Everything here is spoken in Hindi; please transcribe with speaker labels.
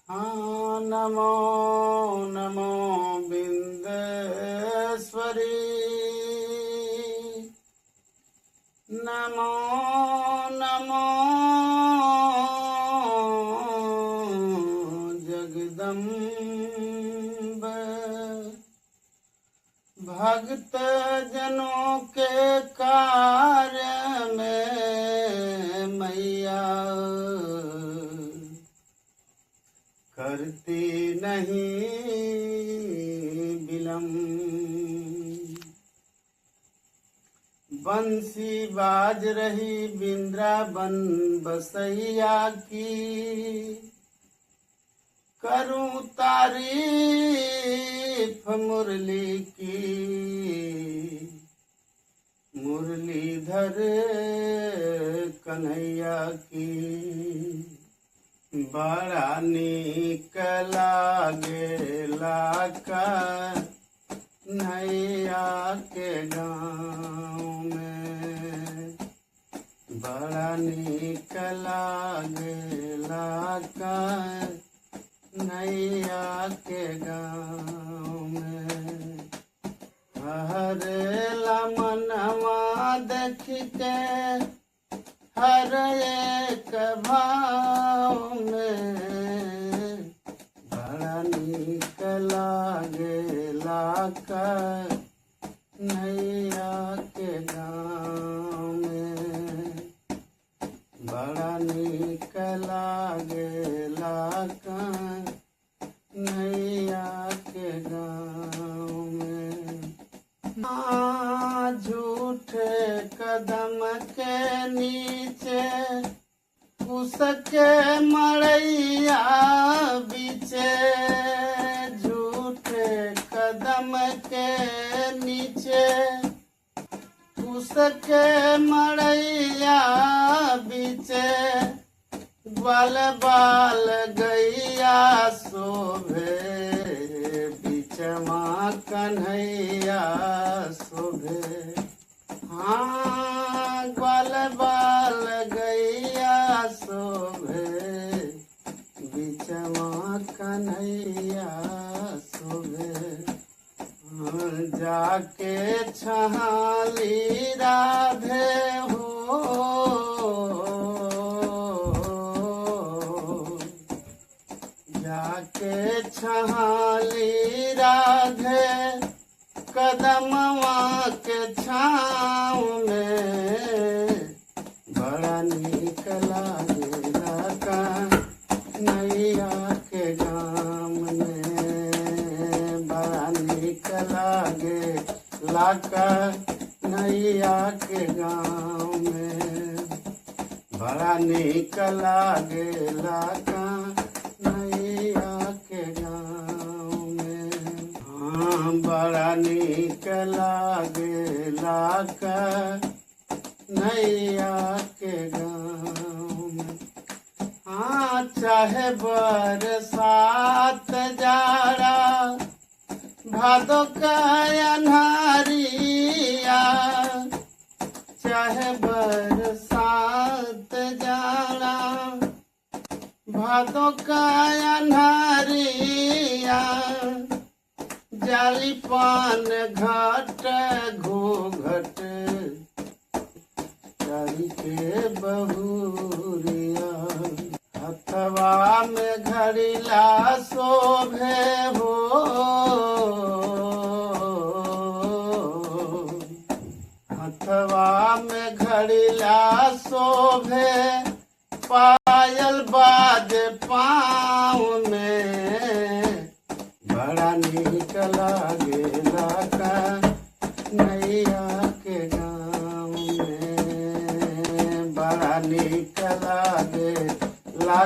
Speaker 1: हाँ नमो नमो बिंदेश्वरी, नमो नमो जगदम्ब। भक्त जनों के कार्य में मैया करती नहीं विलम्ब। बंसी बाज रही वृंदावन बसैया की, करूं तारीफ मुरली की। मुरलीधर कन्हैया की, बड़ा नीक लागेला कन्हैया के गाँव में। बड़ा नीक लागेला कन्हैया के गाँव में। हरेला मनवा देख के हर एक भाव में। बड़ा नीक लागेला कन्हैया के गाँव में। बड़ा नीक लागेला कन्हैया के गाँव में। झूठे कदम के नीचे उसके मड़ैया बीचे। झूठे कदम के नीचे उसके मड़ैया बीचे। बाल बाल गैया शोभे बिचवा कन्हैया शोभे। हाँ बाल बाल गैया शोभे बिचवा कन्हैया शोभे। जाके छहाली राधे हो, जाके छहाली राधे कदमवा के छाँव में। बड़ा नीक लागेला कन्हैया के गाँव में। बड़ा नीक लागेला कन्हैया के गाँव में। बड़ा नीक लागेला कन्हैया के गाँव में। हाँ बड़ा नीक लागेला कन्हैया के गाँव में। हाँ चाहे बरसात जाड़ा भादो का अन्हारिया। चाहे बरसात जाड़ा भादो का अन्हारिया। जाली पान घाट घूंघट चारी के बहुरिया। हथवा में घड़ीला शोभे हो, हथवा में घड़ीला शोभे। पायल बाजे पाँव में। बड़ा नीक लागेला कन्हैया के गाँव में। बड़ा नीक लागेला